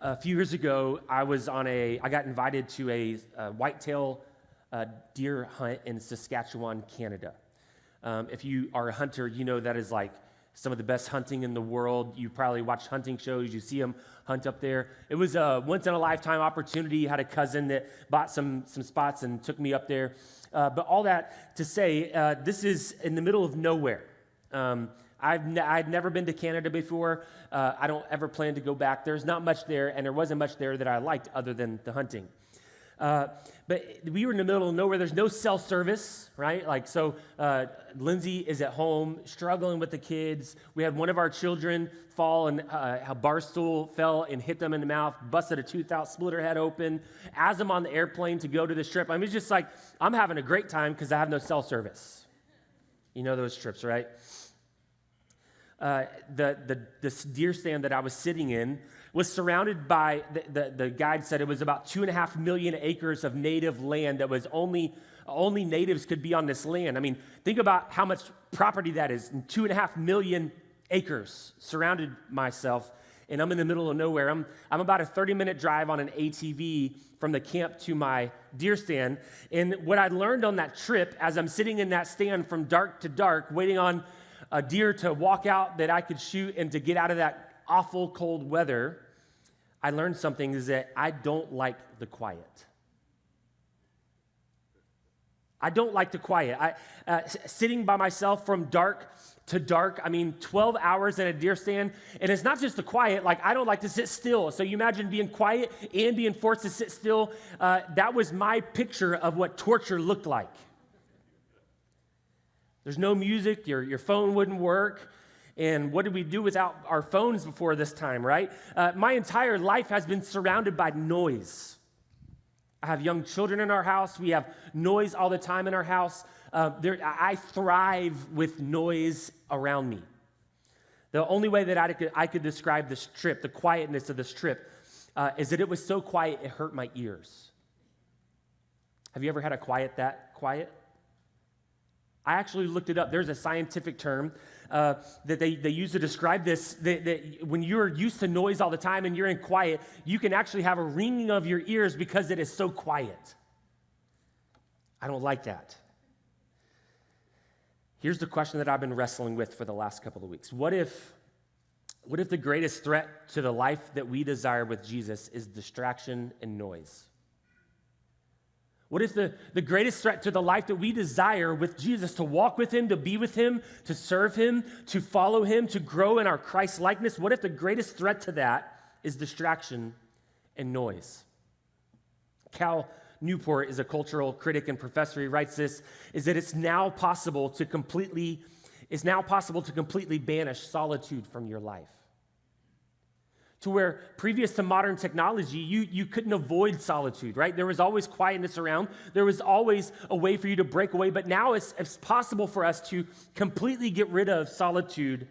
A few years ago, I got invited to a whitetail deer hunt in Saskatchewan, Canada. If you are a hunter, you know that is like some of the best hunting in the world. You probably watch hunting shows. You see them hunt up there. It was a once-in-a-lifetime opportunity. I had a cousin that bought some spots and took me up there. But all that to say, this is in the middle of nowhere. I'd never been to Canada before. I don't ever plan to go back. There's not much there, and there wasn't much there that I liked other than the hunting. But we were in the middle of nowhere. There's no cell service, right? Lindsay is at home struggling with the kids. We had one of our children fall, and a bar stool fell and hit them in the mouth, busted a tooth out, split her head open. As I'm on the airplane to go to this trip, it's just like I'm having a great time because I have no cell service. You know those trips, right? This deer stand that I was sitting in was surrounded by, the guide said it was about 2.5 million acres of native land that was only natives could be on this land. Think about how much property that is. 2.5 million acres surrounded myself, and I'm in the middle of nowhere. I'm about a 30-minute drive on an ATV from the camp to my deer stand. And what I learned on that trip, as I'm sitting in that stand from dark to dark, waiting on a deer to walk out that I could shoot and to get out of that awful cold weather, I learned something, is that I don't like the quiet. I don't like the quiet. Sitting by myself from dark to dark, 12 hours in a deer stand, and it's not just the quiet, I don't like to sit still. So you imagine being quiet and being forced to sit still. That was my picture of what torture looked like. There's no music, your phone wouldn't work. And what did we do without our phones before this time, right? My entire life has been surrounded by noise. I have young children in our house. We have noise all the time in our house. I thrive with noise around me. The only way that I could describe this trip, the quietness of this trip, is that it was so quiet it hurt my ears. Have you ever had a quiet that quiet? I actually looked it up. There's a scientific term that they use to describe this, that when you're used to noise all the time and you're in quiet, you can actually have a ringing of your ears because it is so quiet. I don't like that. Here's the question that I've been wrestling with for the last couple of weeks. What if the greatest threat to the life that we desire with Jesus is distraction and noise? What if the greatest threat to the life that we desire with Jesus, to walk with him, to be with him, to serve him, to follow him, to grow in our Christ-likeness, what if the greatest threat to that is distraction and noise? Cal Newport is a cultural critic and professor. He writes this, is that it's now possible to completely banish solitude from your life. To where previous to modern technology, you couldn't avoid solitude, right? There was always quietness around. There was always a way for you to break away. But now it's possible for us to completely get rid of solitude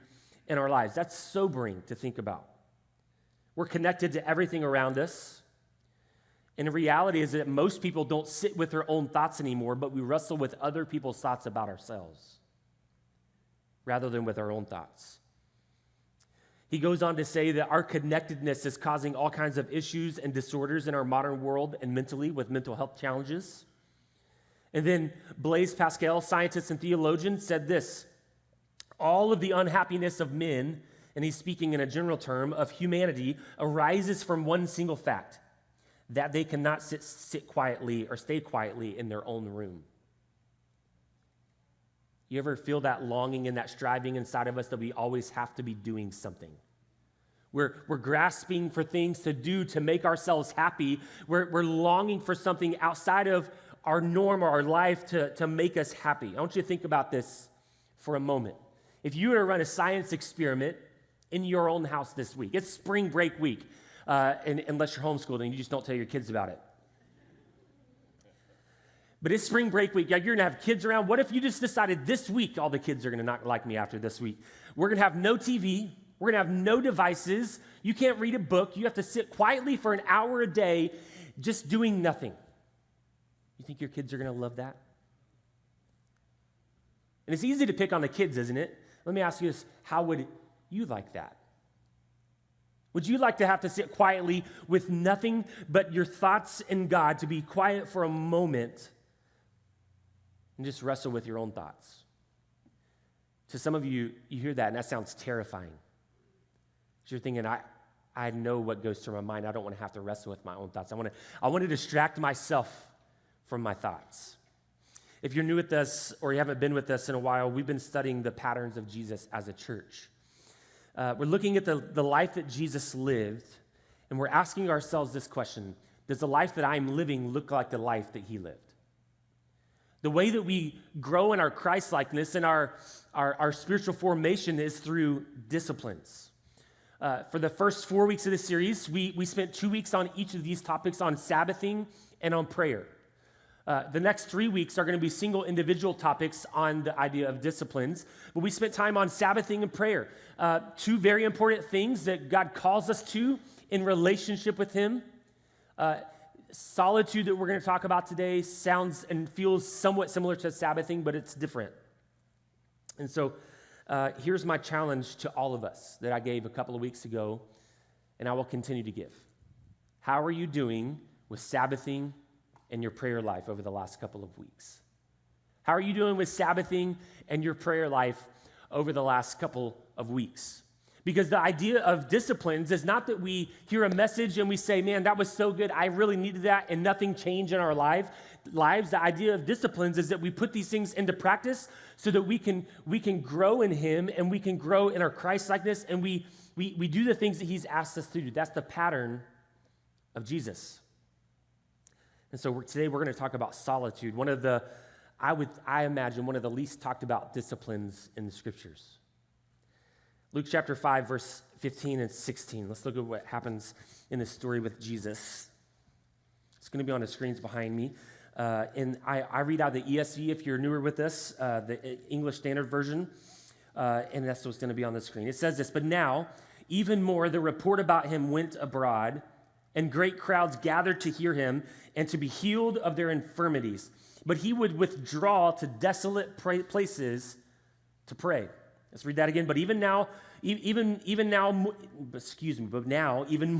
in our lives. That's sobering to think about. We're connected to everything around us. And the reality is that most people don't sit with their own thoughts anymore, but we wrestle with other people's thoughts about ourselves rather than with our own thoughts. He goes on to say that our connectedness is causing all kinds of issues and disorders in our modern world and mentally with mental health challenges. And then Blaise Pascal, scientist and theologian, said this: all of the unhappiness of men, and he's speaking in a general term, of humanity, arises from one single fact, that they cannot sit quietly or stay quietly in their own room. You ever feel that longing and that striving inside of us that we always have to be doing something? We're grasping for things to do to make ourselves happy. We're longing for something outside of our norm or our life to make us happy. I want you to think about this for a moment. If you were to run a science experiment in your own house this week, it's spring break week, unless you're homeschooled and you just don't tell your kids about it. But it's spring break week. You're going to have kids around. What if you just decided this week all the kids are going to not like me after this week? We're going to have no TV. We're going to have no devices. You can't read a book. You have to sit quietly for an hour a day just doing nothing. You think your kids are going to love that? And it's easy to pick on the kids, isn't it? Let me ask you this. How would you like that? Would you like to have to sit quietly with nothing but your thoughts and God, to be quiet for a moment and just wrestle with your own thoughts? To some of you, you hear that, and that sounds terrifying. You're thinking, I know what goes through my mind. I don't want to have to wrestle with my own thoughts. I want to distract myself from my thoughts. If you're new with us or you haven't been with us in a while, we've been studying the patterns of Jesus as a church. We're looking at the life that Jesus lived, and we're asking ourselves this question: does the life that I'm living look like the life that he lived? The way that we grow in our Christ-likeness and our spiritual formation is through disciplines. For the first 4 weeks of this series, we spent 2 weeks on each of these topics, on Sabbathing and on prayer. The next 3 weeks are going to be single individual topics on the idea of disciplines, but we spent time on Sabbathing and prayer. Two very important things that God calls us to in relationship with him. Solitude, that we're going to talk about today, sounds and feels somewhat similar to Sabbathing, but it's different. And so here's my challenge to all of us that I gave a couple of weeks ago, and I will continue to give. How are you doing with Sabbathing and your prayer life over the last couple of weeks? How are you doing with Sabbathing and your prayer life over the last couple of weeks? Because the idea of disciplines is not that we hear a message and we say, man, that was so good, I really needed that, and nothing changed in our lives. The idea of disciplines is that we put these things into practice so that we can grow in him, and we can grow in our Christ-likeness, and we do the things that he's asked us to do. That's the pattern of Jesus. And so today we're going to talk about solitude, one of the, I imagine, one of the least talked about disciplines in the scriptures. Luke chapter 5, verse 15 and 16. Let's look at what happens in this story with Jesus. It's going to be on the screens behind me. And I read out the ESV if you're newer with us, the English Standard Version, and that's what's going to be on the screen. It says this: "But now, even more, the report about him went abroad, and great crowds gathered to hear him and to be healed of their infirmities. But he would withdraw to desolate places to pray." Let's read that again. "But now, even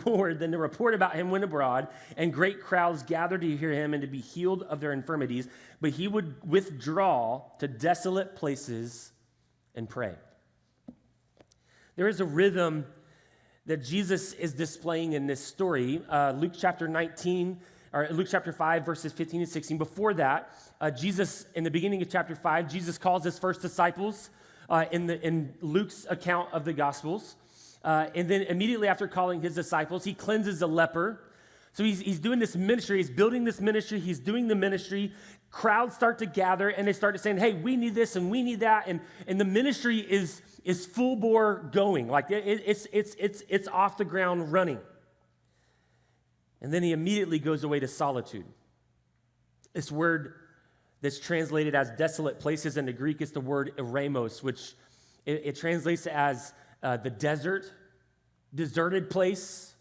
more than the report about him went abroad, and great crowds gathered to hear him and to be healed of their infirmities. But he would withdraw to desolate places and pray." There is a rhythm that Jesus is displaying in this story. Luke chapter 5, verses 15 and 16. Before that, Jesus, in the beginning of chapter 5, Jesus calls his first disciples in Luke's account of the Gospels. And then immediately after calling his disciples, he cleanses a leper. So he's doing this ministry. He's building this ministry. He's doing the ministry. Crowds start to gather, and they start to saying, hey, we need this and we need that. And the ministry is full bore going. Like it's off the ground running. And then he immediately goes away to solitude. This word that's translated as desolate places in the Greek is the word eremos, which it translates as the desert, deserted place,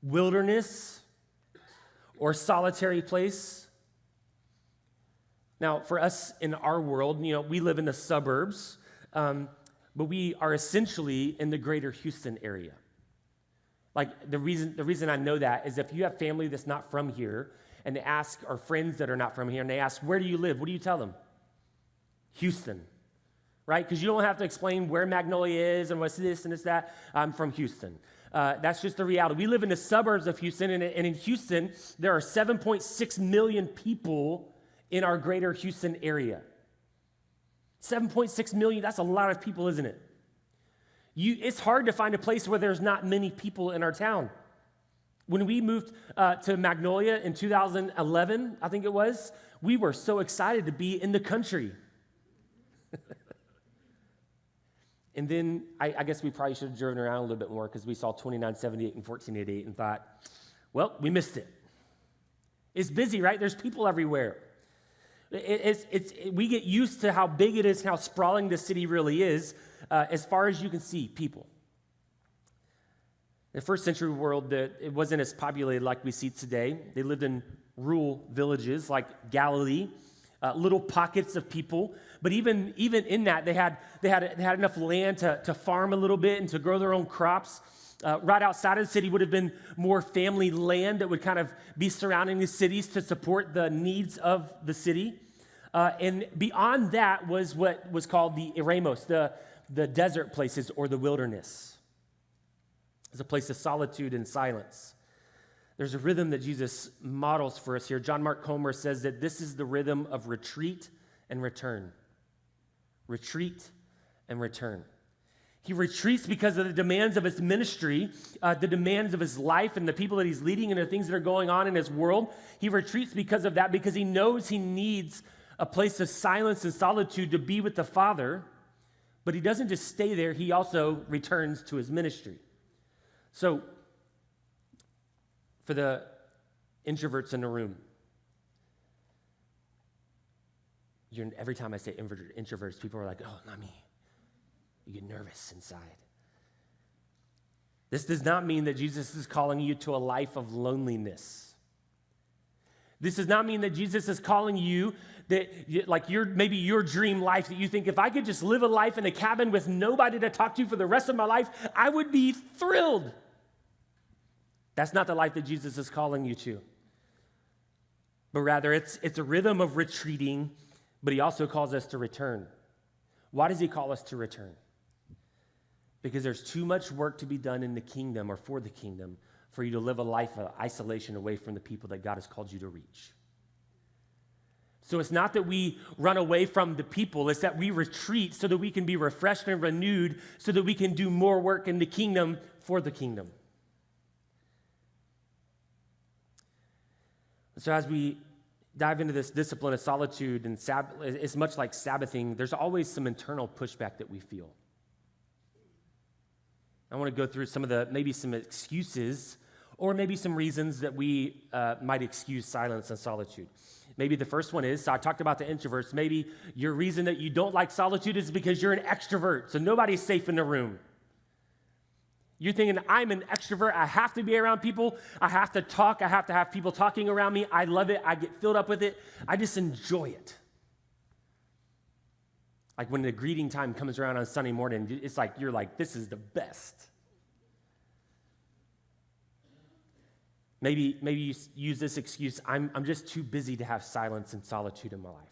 wilderness, or solitary place. Now, for us in our world, we live in the suburbs, but we are essentially in the greater Houston area. Like the reason I know that is if you have family that's not from here, and they ask, or friends that are not from here, and they ask, where do you live? What do you tell them? Houston, right? Because you don't have to explain where Magnolia is and what's this and it's that. I'm from Houston. That's just the reality. We live in the suburbs of Houston, and in Houston, there are 7.6 million people in our greater Houston area. 7.6 million, that's a lot of people, isn't it? It's hard to find a place where there's not many people in our town. When we moved to Magnolia in 2011, I think it was, we were so excited to be in the country. And then I guess we probably should have driven around a little bit more because we saw 2978 and 1488 and thought, well, we missed it. It's busy, right? There's people everywhere. We get used to how big it is and how sprawling the city really is as far as you can see people. In the first century world, it wasn't as populated like we see today. They lived in rural villages like Galilee, little pockets of people. But even in that, they had enough land to farm a little bit and to grow their own crops. Right outside of the city would have been more family land that would kind of be surrounding the cities to support the needs of the city. And beyond that was what was called the eremos, the desert places or the wilderness. It's a place of solitude and silence. There's a rhythm that Jesus models for us here. John Mark Comer says that this is the rhythm of retreat and return. Retreat and return. He retreats because of the demands of his ministry, the demands of his life and the people that he's leading and the things that are going on in his world. He retreats because of that, because he knows he needs a place of silence and solitude to be with the Father. But he doesn't just stay there, he also returns to his ministry. So, for the introverts in the room, every time I say introverts, people are like, oh, not me. You get nervous inside. This does not mean that Jesus is calling you to a life of loneliness. This does not mean that Jesus is calling you that, like maybe your dream life, that you think, if I could just live a life in a cabin with nobody to talk to for the rest of my life, I would be thrilled. That's not the life that Jesus is calling you to. But rather, it's a rhythm of retreating, but he also calls us to return. Why does he call us to return? Because there's too much work to be done in the kingdom or for the kingdom for you to live a life of isolation away from the people that God has called you to reach. So it's not that we run away from the people, it's that we retreat so that we can be refreshed and renewed so that we can do more work in the kingdom for the kingdom. So as we dive into this discipline of solitude, and it's much like Sabbathing, there's always some internal pushback that we feel. I want to go through maybe some excuses or maybe some reasons that we might excuse silence and solitude. Maybe the first one is, so I talked about the introverts, maybe your reason that you don't like solitude is because you're an extrovert, so nobody's safe in the room. You're thinking, I'm an extrovert, I have to be around people, I have to talk, I have to have people talking around me, I love it, I get filled up with it, I just enjoy it. Like when the greeting time comes around on Sunday morning, it's like, you're like, this is the best. Maybe you use this excuse, I'm just too busy to have silence and solitude in my life.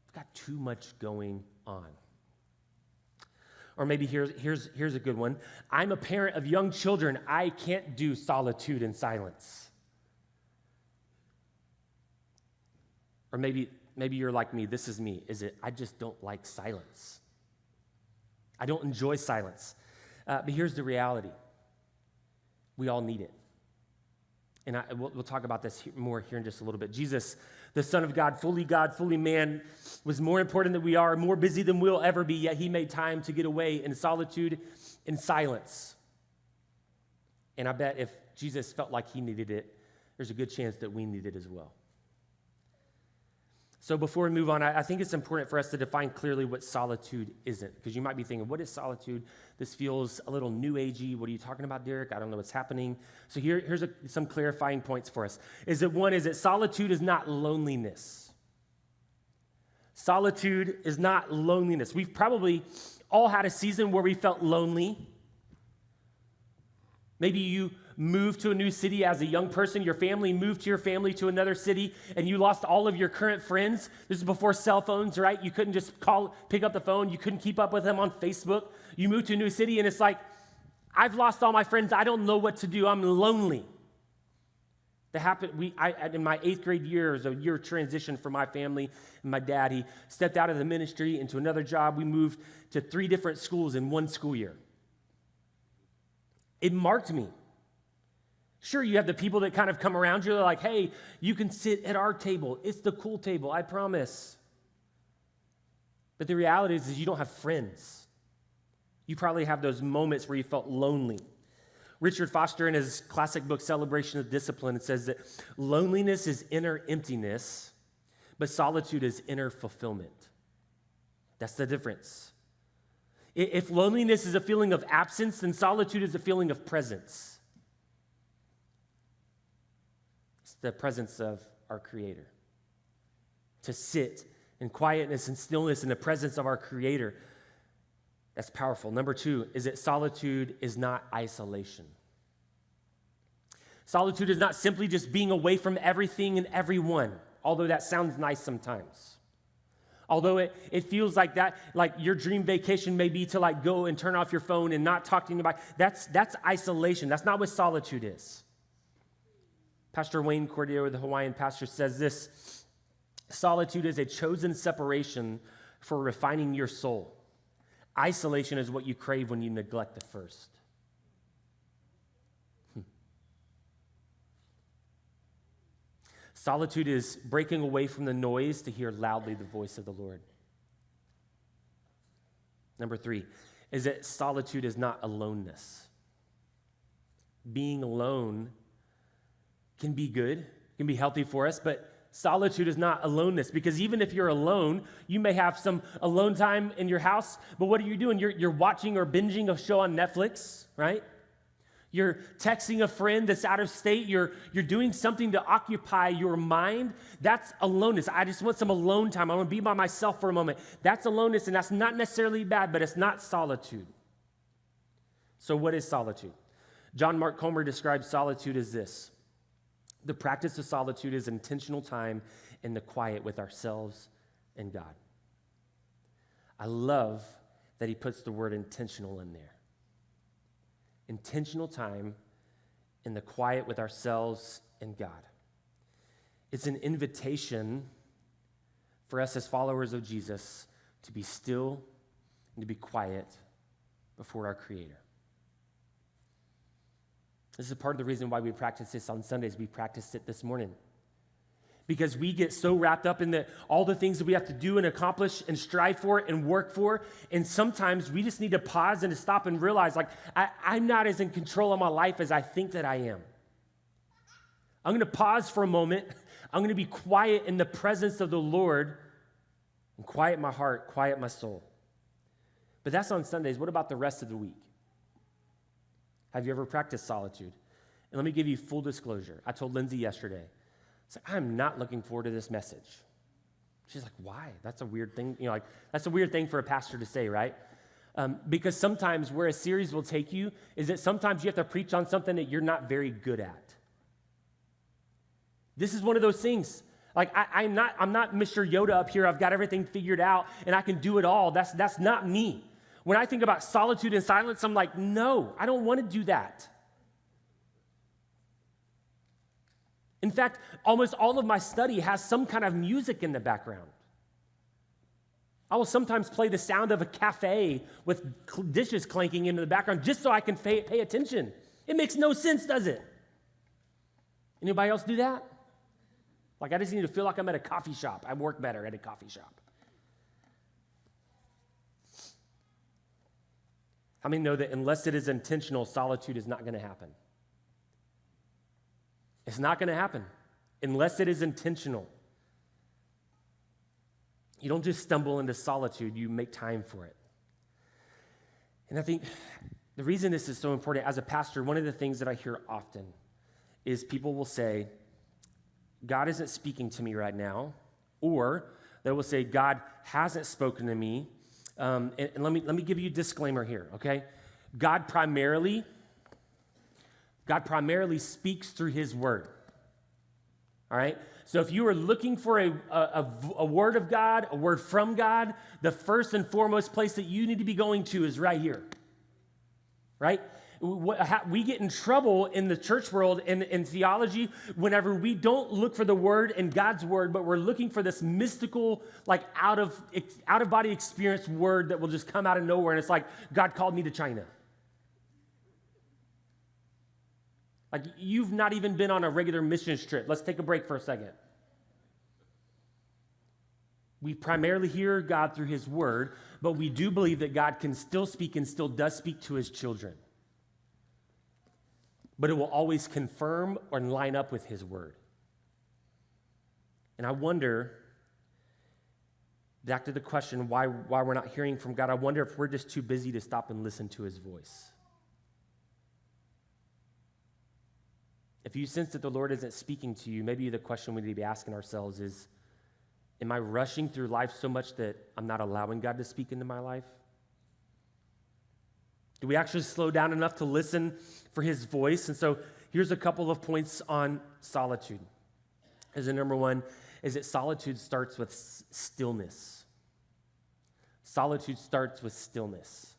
I've got too much going on. Or maybe here's a good one. I'm a parent of young children. I can't do solitude and silence. Or maybe you're like me. This is me. I just don't like silence. I don't enjoy silence. But here's the reality. We all need it. And we'll talk about this more here in just a little bit. Jesus, the Son of God, fully man, was more important than we are, more busy than we'll ever be, yet he made time to get away in solitude and silence. And I bet if Jesus felt like he needed it, there's a good chance that we need it as well. So before we move on, I think it's important for us to define clearly what solitude isn't, because you might be thinking, what is solitude? This feels a little new agey. What are you talking about, Derek? I don't know what's happening. So here's some clarifying points for us. Is that solitude is not loneliness. Solitude is not loneliness. We've probably all had a season where we felt lonely. Maybe you moved to a new city as a young person, your family moved your family to another city, and you lost all of your current friends. This is before cell phones, right? You couldn't just pick up the phone. You couldn't keep up with them on Facebook. You moved to a new city, and it's like, I've lost all my friends. I don't know what to do. I'm lonely. That happened. In my 8th grade year, it was a year of transition for my family and my dad. He stepped out of the ministry into another job. We moved to 3 different schools in one school year. It marked me. Sure, you have the people that kind of come around you. They're like, hey, you can sit at our table. It's the cool table, I promise. But the reality is you don't have friends. You probably have those moments where you felt lonely. Richard Foster, in his classic book, Celebration of Discipline, it says that loneliness is inner emptiness, but solitude is inner fulfillment. That's the difference. If loneliness is a feeling of absence, then solitude is a feeling of presence. It's the presence of our Creator. To sit in quietness and stillness in the presence of our Creator. That's powerful. Number two is that solitude is not isolation. Solitude is not simply just being away from everything and everyone, although that sounds nice sometimes. Although it feels like that, like your dream vacation may be to like go and turn off your phone and not talk to anybody. That's isolation. That's not what solitude is. Pastor Wayne Cordeiro, the Hawaiian pastor, says this: solitude is a chosen separation for refining your soul. Isolation is what you crave when you neglect the first. Solitude is breaking away from the noise to hear loudly the voice of the Lord. Number three is that solitude is not aloneness. Being alone can be good, can be healthy for us, but solitude is not aloneness, because even if you're alone, you may have some alone time in your house, but what are you doing? You're watching or binging a show on Netflix, right? You're texting a friend that's out of state. You're doing something to occupy your mind. That's aloneness. I just want some alone time. I want to be by myself for a moment. That's aloneness, and that's not necessarily bad, but it's not solitude. So what is solitude? John Mark Comer describes solitude as this: the practice of solitude is intentional time in the quiet with ourselves and God. I love that he puts the word intentional in there. Intentional time in the quiet with ourselves and God. It's an invitation for us as followers of Jesus to be still and to be quiet before our Creator. This is part of the reason why we practice this on Sundays. We practiced it this morning. Because we get so wrapped up in all the things that we have to do and accomplish and strive for and work for. And sometimes we just need to pause and to stop and realize, like, I'm not as in control of my life as I think that I am. I'm going to pause for a moment. I'm going to be quiet in the presence of the Lord and quiet my heart, quiet my soul. But that's on Sundays. What about the rest of the week? Have you ever practiced solitude? And let me give you full disclosure. I told Lindsay yesterday, I said, I'm not looking forward to this message. She's like, why? That's a weird thing. That's a weird thing for a pastor to say, right? Because sometimes where a series will take you is that sometimes you have to preach on something that you're not very good at. This is one of those things. Like, I'm not Mr. Yoda up here. I've got everything figured out and I can do it all. That's not me. When I think about solitude and silence, I'm like, no, I don't want to do that. In fact, almost all of my study has some kind of music in the background. I will sometimes play the sound of a cafe with dishes clanking into the background just so I can pay attention. It makes no sense, does it? Anybody else do that? Like, I just need to feel like I'm at a coffee shop. I work better at a coffee shop. How many know that unless it is intentional, solitude is not going to happen? It's not going to happen unless it is intentional. You don't just stumble into solitude, you make time for it. And I think the reason this is so important, as a pastor, one of the things that I hear often is people will say, God isn't speaking to me right now, or they will say, God hasn't spoken to me. And let me give you a disclaimer here, okay? God primarily speaks through his word, all right? So if you are looking for a word of God, a word from God, the first and foremost place that you need to be going to is right here, right? We get in trouble in the church world and in theology whenever we don't look for the word in God's word, but we're looking for this mystical, like out of body experience word that will just come out of nowhere. And it's like, God called me to China. Like, you've not even been on a regular missions trip. Let's take a break for a second. We primarily hear God through his word, but we do believe that God can still speak and still does speak to his children. But it will always confirm or line up with his word. And I wonder, back to the question, why we're not hearing from God, I wonder if we're just too busy to stop and listen to his voice. If you sense that the Lord isn't speaking to you, maybe the question we need to be asking ourselves is, am I rushing through life so much that I'm not allowing God to speak into my life? Do we actually slow down enough to listen for his voice? And so here's a couple of points on solitude. As the number one is that solitude starts with stillness. Solitude starts with stillness.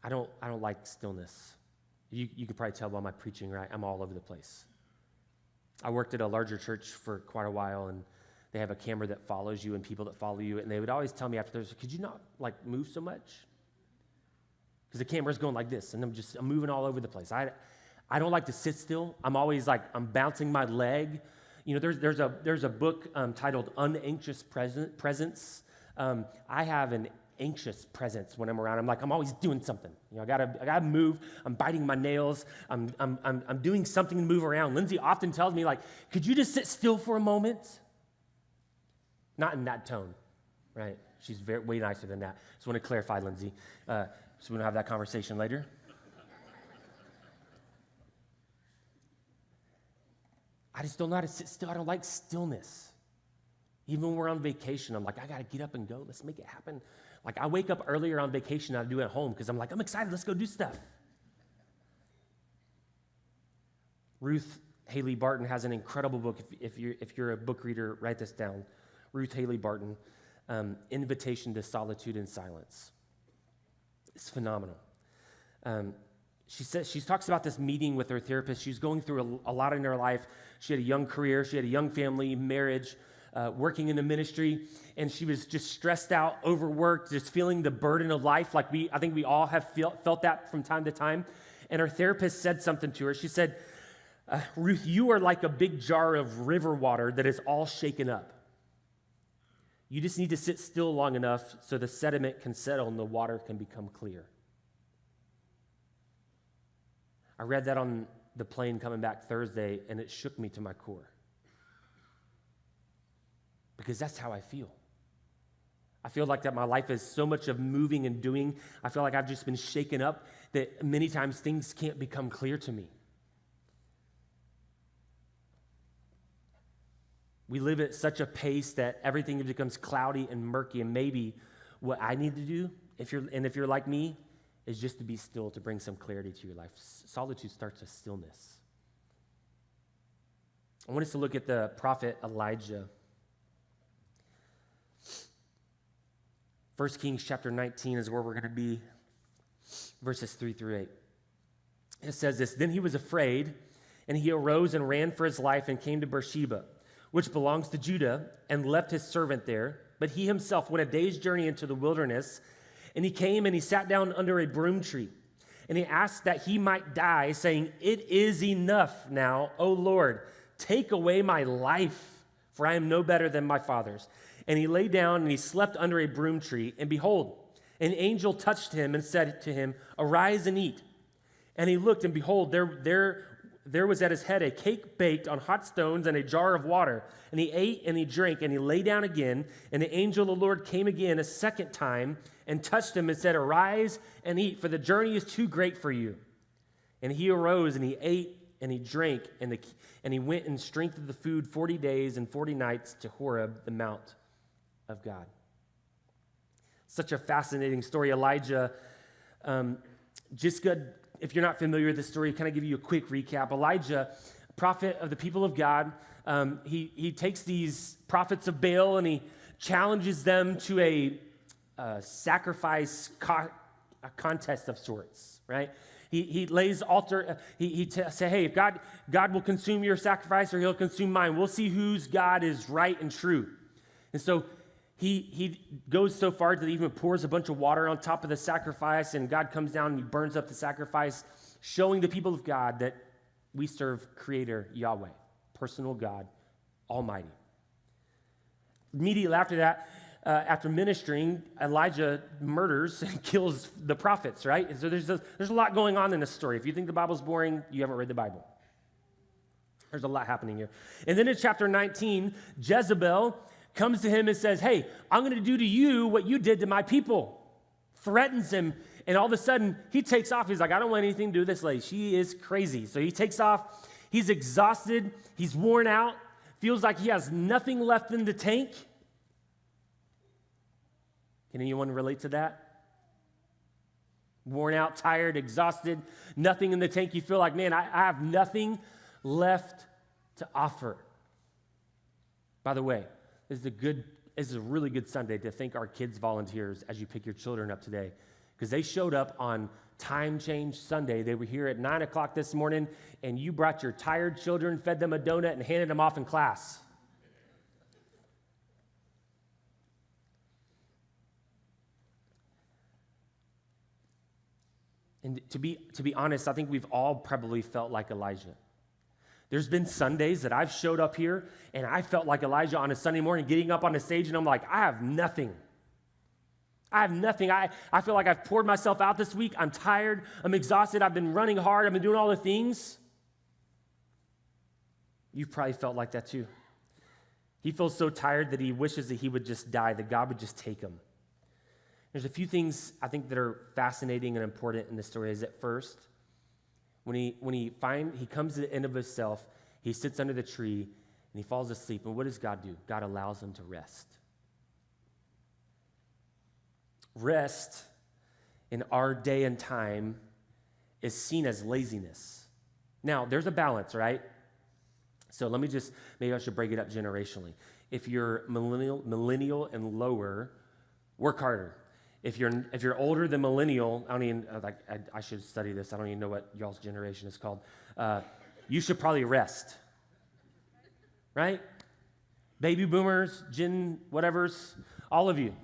I don't like stillness. You can probably tell by my preaching, right? I'm all over the place. I worked at a larger church for quite a while, and they have a camera that follows you and people that follow you, and they would always tell me after this, could you not move so much? Because the camera's going like this, and I'm moving all over the place. I don't like to sit still. I'm always I'm bouncing my leg. You know, there's a book titled Unanxious Presence. I have an anxious presence when I'm around. I'm always doing something. You know, I gotta move. I'm biting my nails. I'm doing something to move around. Lindsay often tells me could you just sit still for a moment? Not in that tone, right? She's way nicer than that. Just want to clarify, Lindsay, so we don't have that conversation later. I just don't know how to sit still. I don't like stillness. Even when we're on vacation, I'm I got to get up and go. Let's make it happen. I wake up earlier on vacation than I do at home because I'm I'm excited. Let's go do stuff. Ruth Haley Barton has an incredible book. If you're a book reader, write this down. Ruth Haley Barton, Invitation to Solitude and Silence. It's phenomenal. She talks about this meeting with her therapist. She's going through a lot in her life. She had a young career. She had a young family, marriage, working in the ministry, and she was just stressed out, overworked, just feeling the burden of life. I think we all have felt that from time to time. And her therapist said something to her. She said, Ruth, you are like a big jar of river water that is all shaken up. You just need to sit still long enough so the sediment can settle and the water can become clear. I read that on the plane coming back Thursday, and it shook me to my core. Because that's how I feel. I feel that my life is so much of moving and doing. I feel I've just been shaken up that many times things can't become clear to me. We live at such a pace that everything becomes cloudy and murky, and maybe what I need to do, if you're like me, is just to be still, to bring some clarity to your life. Solitude starts with stillness. I want us to look at the prophet Elijah. 1 Kings chapter 19 is where we're going to be, verses 3 through 8. It says this, Then he was afraid, and he arose and ran for his life and came to Beersheba, which belongs to Judah, and left his servant there. But he himself went a day's journey into the wilderness, and he came and he sat down under a broom tree. And he asked that he might die, saying, It is enough now, O Lord, take away my life, for I am no better than my fathers. And he lay down and he slept under a broom tree, and behold, an angel touched him and said to him, Arise and eat. And he looked, and behold, there was at his head a cake baked on hot stones and a jar of water. And he ate and he drank, and he lay down again. And the angel of the Lord came again a second time and touched him and said, Arise and eat, for the journey is too great for you. And he arose and he ate and he drank, and he went and strengthened the food 40 days and 40 nights to Horeb, the mount of God. Such a fascinating story. Elijah, just good. If you're not familiar with this story, kind of give you a quick recap. Elijah, prophet of the people of God, he takes these prophets of Baal and he challenges them to a sacrifice a contest of sorts, right? He lays altar. He say, hey, if God will consume your sacrifice or he'll consume mine. We'll see whose God is right and true. And so he goes so far that he even pours a bunch of water on top of the sacrifice, and God comes down and he burns up the sacrifice, showing the people of God that we serve Creator Yahweh, personal God, Almighty. Immediately after that, after ministering, Elijah murders and kills the prophets, right? And so there's a lot going on in this story. If you think the Bible's boring, you haven't read the Bible. There's a lot happening here. And then in chapter 19, Jezebel comes to him and says, hey, I'm going to do to you what you did to my people. Threatens him, and all of a sudden, he takes off. He's like, I don't want anything to do with this lady. She is crazy. So he takes off. He's exhausted. He's worn out. Feels like he has nothing left in the tank. Can anyone relate to that? Worn out, tired, exhausted, nothing in the tank. You feel like, man, I have nothing left to offer. By the way, this is a really good Sunday to thank our kids volunteers as you pick your children up today, because they showed up on Time Change Sunday. They were here at 9 o'clock this morning, and you brought your tired children, fed them a donut, and handed them off in class. And to be honest, I think we've all probably felt like Elijah. There's been Sundays that I've showed up here, and I felt like Elijah on a Sunday morning, getting up on the stage, and I'm like, I have nothing. I have nothing. I feel like I've poured myself out this week. I'm tired. I'm exhausted. I've been running hard. I've been doing all the things. You've probably felt like that too. He feels so tired that he wishes that he would just die, that God would just take him. There's a few things I think that are fascinating and important in this story. Is that first, when he comes to the end of himself, he sits under the tree and he falls asleep. And what does God do? God allows him to rest. Rest in our day and time is seen as laziness. Now, there's a balance, right? So maybe I should break it up generationally. If you're millennial and lower, work harder. If you're older than millennial, I should study this. I don't even know what y'all's generation is called. You should probably rest, right? Baby boomers, Gen whatevers, all of you.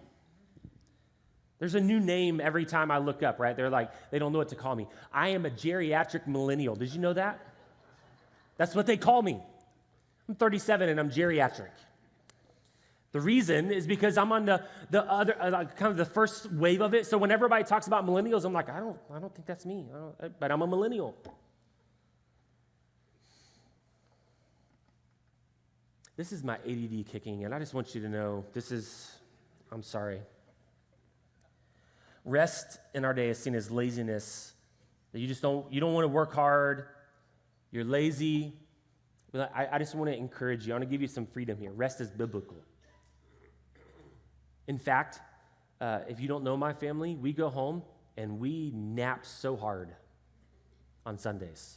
There's a new name every time I look up, right? They're like, they don't know what to call me. I am a geriatric millennial. Did you know that? That's what they call me. I'm 37 and I'm geriatric. The reason is because I'm on the other, kind of the first wave of it. So when everybody talks about millennials, I'm like, I don't think that's me, but I'm a millennial. This is my ADD kicking, and I just want you to know, I'm sorry. Rest in our day is seen as laziness. That you don't want to work hard. You're lazy. But I just want to encourage you. I want to give you some freedom here. Rest is biblical. In fact, if you don't know my family, we go home and we nap so hard on Sundays.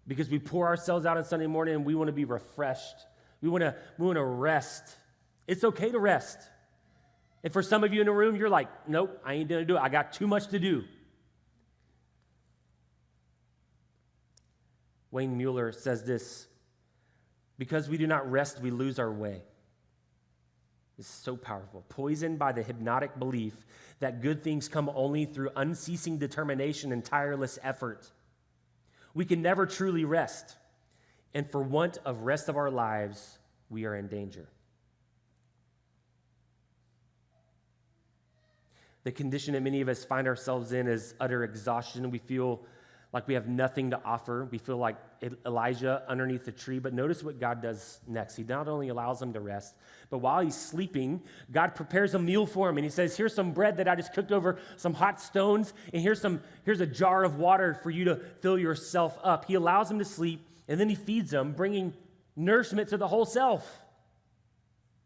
Because we pour ourselves out on Sunday morning and we want to be refreshed. We want to rest. It's okay to rest. And for some of you in the room, you're like, nope, I ain't gonna do it. I got too much to do. Wayne Mueller says this: because we do not rest, we lose our way. This is so powerful. Poisoned by the hypnotic belief that good things come only through unceasing determination and tireless effort, we can never truly rest. And for want of rest of our lives, we are in danger. The condition that many of us find ourselves in is utter exhaustion. We feel like we have nothing to offer. We feel like Elijah underneath the tree. But notice what God does next. He not only allows him to rest, but while he's sleeping, God prepares a meal for him. And he says, here's some bread that I just cooked over some hot stones, and here's a jar of water for you to fill yourself up. He allows him to sleep, and then he feeds him, bringing nourishment to the whole self.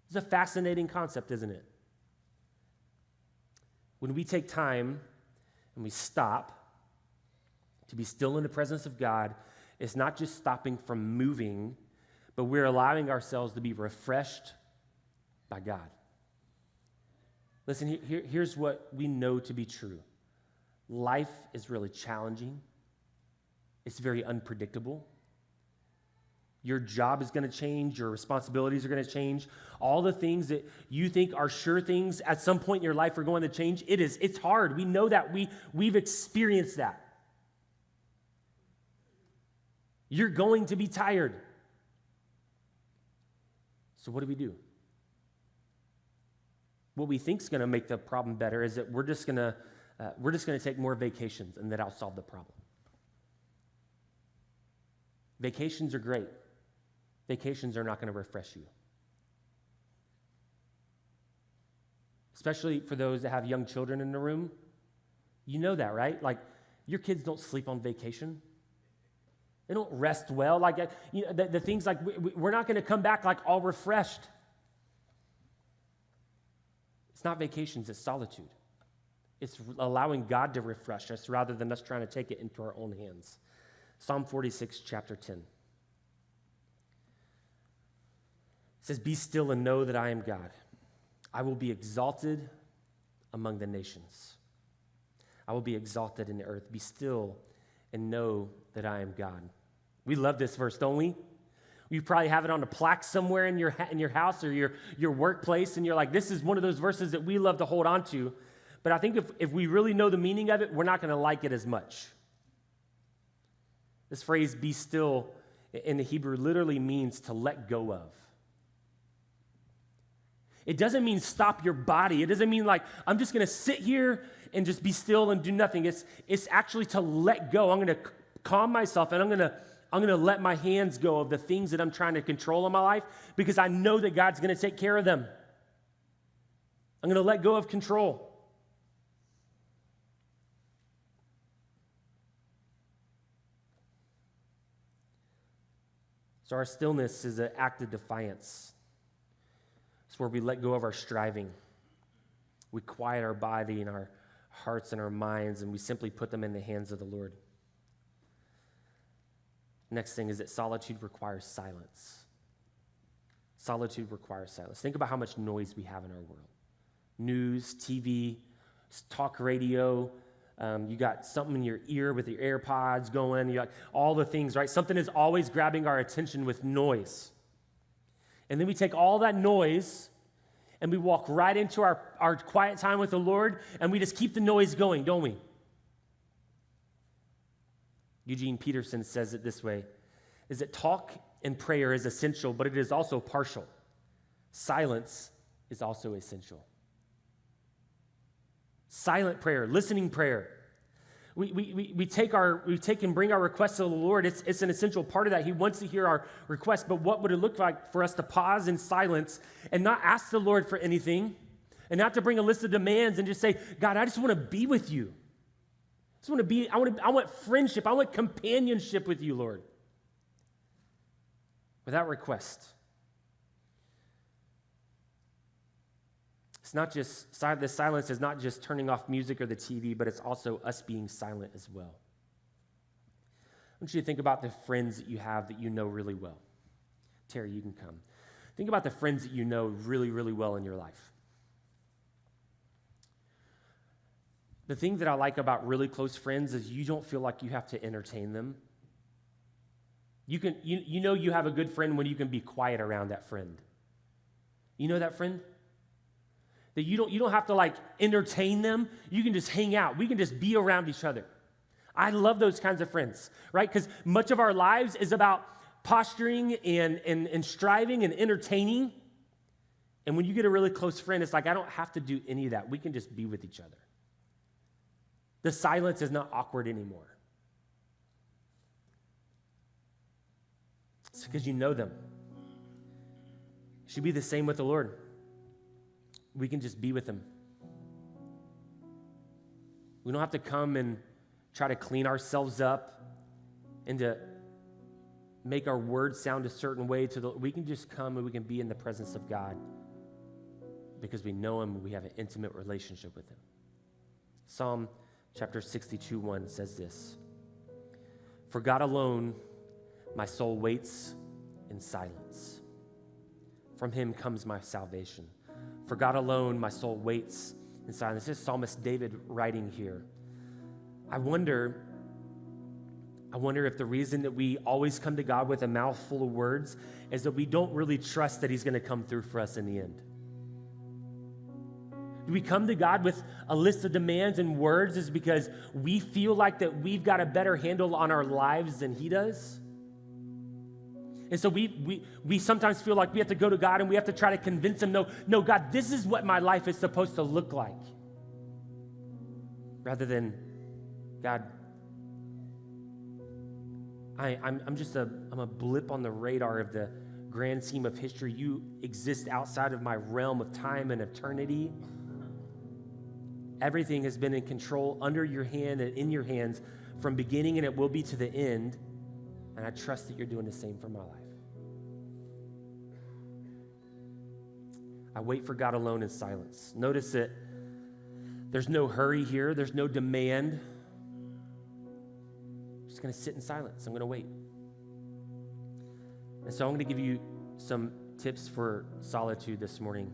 It's a fascinating concept, isn't it? When we take time and we stop to be still in the presence of God, it's not just stopping from moving, but we're allowing ourselves to be refreshed by God. Listen, here's what we know to be true. Life is really challenging. It's very unpredictable. Your job is going to change. Your responsibilities are going to change. All the things that you think are sure things at some point in your life are going to change. It's hard. We know that. We've experienced that. You're going to be tired. So what do? What we think is going to make the problem better is that we're just going to take more vacations, and that I'll solve the problem. Vacations are great. Vacations are not going to refresh you. Especially for those that have young children in the room. You know that, right? Like, your kids don't sleep on vacation. They don't rest well. Like, the things like, we're not going to come back like all refreshed. It's not vacations, it's solitude. It's allowing God to refresh us rather than us trying to take it into our own hands. Psalm 46, chapter 10. It says, "Be still and know that I am God. I will be exalted among the nations. I will be exalted in the earth. Be still and know that I am God." We love this verse, don't we? You probably have it on a plaque somewhere in your house or your workplace, and you're like, this is one of those verses that we love to hold on to. But I think if we really know the meaning of it, we're not going to like it as much. This phrase, "be still," in the Hebrew literally means to let go of. It doesn't mean stop your body. It doesn't mean like, I'm just going to sit here and just be still and do nothing. It's actually to let go. I'm going to calm myself, and I'm going to let my hands go of the things that I'm trying to control in my life, because I know that God's going to take care of them. I'm going to let go of control. So our stillness is an act of defiance. It's where we let go of our striving. We quiet our body and our hearts and our minds, and we simply put them in the hands of the Lord. Next thing is that solitude requires silence. Solitude requires silence. Think about how much noise we have in our world. News, TV, talk radio. You got something in your ear with your AirPods going. You got all the things, right? Something is always grabbing our attention with noise. And then we take all that noise and we walk right into our quiet time with the Lord, and we just keep the noise going, don't we? Eugene Peterson says it this way, is that talk and prayer is essential, but it is also partial. Silence is also essential. Silent prayer, listening prayer. We take and bring our requests to the Lord. It's an essential part of that. He wants to hear our requests, but what would it look like for us to pause in silence and not ask the Lord for anything, and not to bring a list of demands and just say, God, I just want to be with you. I want friendship. I want companionship with you, Lord. Without request. It's not just, the silence is not just turning off music or the TV, but it's also us being silent as well. I want you to think about the friends that you have that you know really well. Terry, you can come. Think about the friends that you know really, really well in your life. The thing that I like about really close friends is you don't feel like you have to entertain them. You know you have a good friend when you can be quiet around that friend. You know that friend? That you don't have to like entertain them. You can just hang out. We can just be around each other. I love those kinds of friends, right? Because much of our lives is about posturing and striving and entertaining. And when you get a really close friend, it's like, I don't have to do any of that. We can just be with each other. The silence is not awkward anymore. It's because you know them. It should be the same with the Lord. We can just be with him. We don't have to come and try to clean ourselves up and to make our words sound a certain way. We can just come and we can be in the presence of God because we know him and we have an intimate relationship with him. Psalm chapter 62:1 says this, "For God alone my soul waits in silence. From him comes my salvation. For God alone my soul waits in silence." This is Psalmist David writing here. I wonder if the reason that we always come to God with a mouth full of words is that we don't really trust that he's going to come through for us in the end. Do we come to God with a list of demands and words is because we feel like that we've got a better handle on our lives than he does? And so we sometimes feel like we have to go to God and we have to try to convince him, no, God, this is what my life is supposed to look like. Rather than, God, I'm a blip on the radar of the grand scheme of history. You exist outside of my realm of time and eternity. Everything has been in control under your hand and in your hands from beginning, and it will be to the end. And I trust that you're doing the same for my life. I wait for God alone in silence. Notice that There's no hurry here. There's no demand. I'm just going to sit in silence. I'm going to wait. And so I'm going to give you some tips for solitude this morning.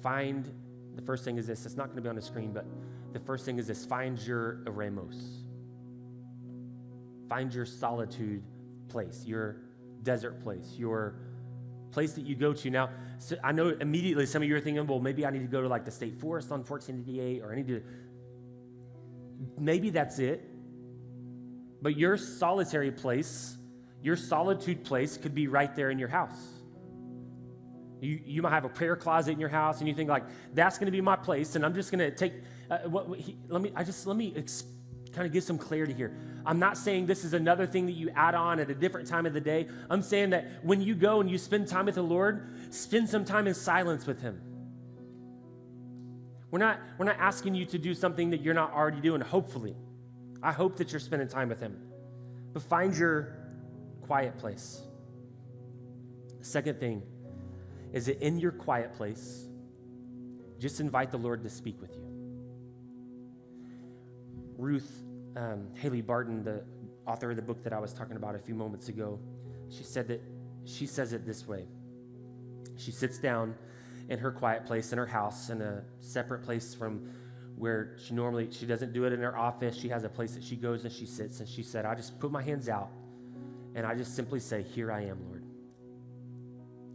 The first thing is this. It's not going to be on the screen, but the first thing is this. Find your eremos. Find your solitude place, your desert place, your place that you go to. Now, so I know immediately some of you are thinking, well, maybe I need to go to like the state forest on 1488, or I need to, maybe that's it. But your solitary place, your solitude place could be right there in your house. You might have a prayer closet in your house, and you think like, that's going to be my place, and I'm just going to take, let me kind of give some clarity here. I'm not saying this is another thing that you add on at a different time of the day. I'm saying that when you go and you spend time with the Lord, spend some time in silence with him. We're not asking you to do something that you're not already doing, hopefully. I hope that you're spending time with him. But find your quiet place. The second thing is that in your quiet place, just invite the Lord to speak with you. Ruth Haley Barton, the author of the book that I was talking about a few moments ago, she says it this way. She sits down in her quiet place in her house, in a separate place from where she doesn't do it in her office. She has a place that she goes and she sits, and she said, I just put my hands out and I just simply say, here I am, Lord.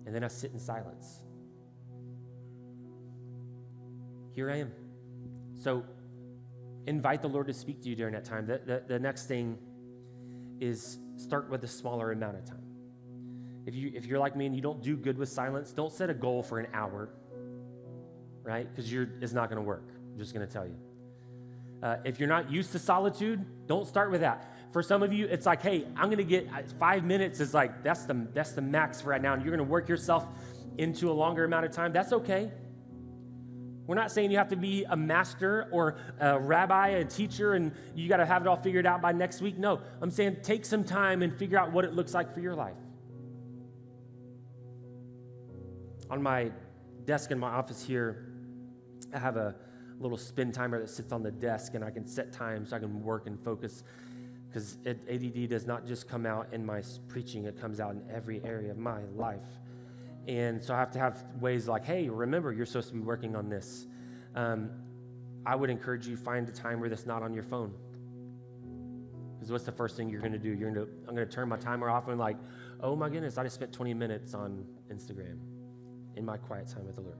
And then I sit in silence. Here I am. So invite the Lord to speak to you during that time. The next thing is start with a smaller amount of time. If you're like me and you don't do good with silence, don't set a goal for an hour, right? Because it's not going to work. I'm just going to tell you. If you're not used to solitude, don't start with that. For some of you, it's like, hey, I'm going to get 5 minutes is like, that's the max for right now. And you're going to work yourself into a longer amount of time. That's okay. We're not saying you have to be a master or a rabbi, a teacher, and you got to have it all figured out by next week. No, I'm saying take some time and figure out what it looks like for your life. On my desk in my office here, I have a little spin timer that sits on the desk, and I can set time so I can work and focus, because ADD does not just come out in my preaching, it comes out in every area of my life. And so I have to have ways like, hey, remember, you're supposed to be working on this. I would encourage you, find a time where that's not on your phone. Because what's the first thing you're going to do? I'm going to turn my timer off and like, oh my goodness, I just spent 20 minutes on Instagram in my quiet time with the Lord.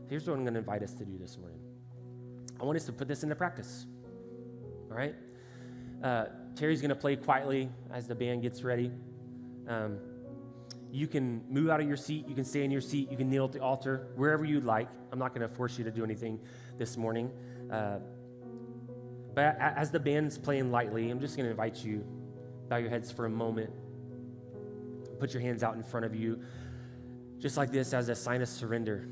Here's what I'm going to invite us to do this morning. I want us to put this into practice. All right? Terry's going to play quietly as the band gets ready. You can move out of your seat. You can stay in your seat. You can kneel at the altar, wherever you'd like. I'm not going to force you to do anything this morning. But as the band's playing lightly, I'm just going to invite you, bow your heads for a moment. Put your hands out in front of you, just like this, as a sign of surrender.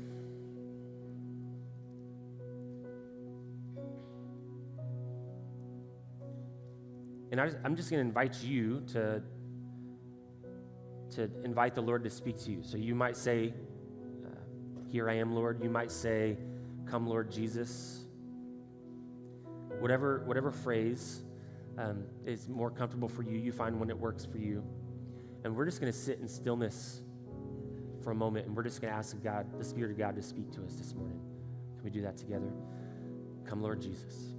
And I'm just going to invite you to invite the Lord to speak to you. So you might say, here I am, Lord. You might say, come, Lord Jesus. Whatever phrase is more comfortable for you, you find one that works for you. And we're just going to sit in stillness for a moment, and we're just going to ask God, the Spirit of God, to speak to us this morning. Can we do that together? Come, Lord Jesus.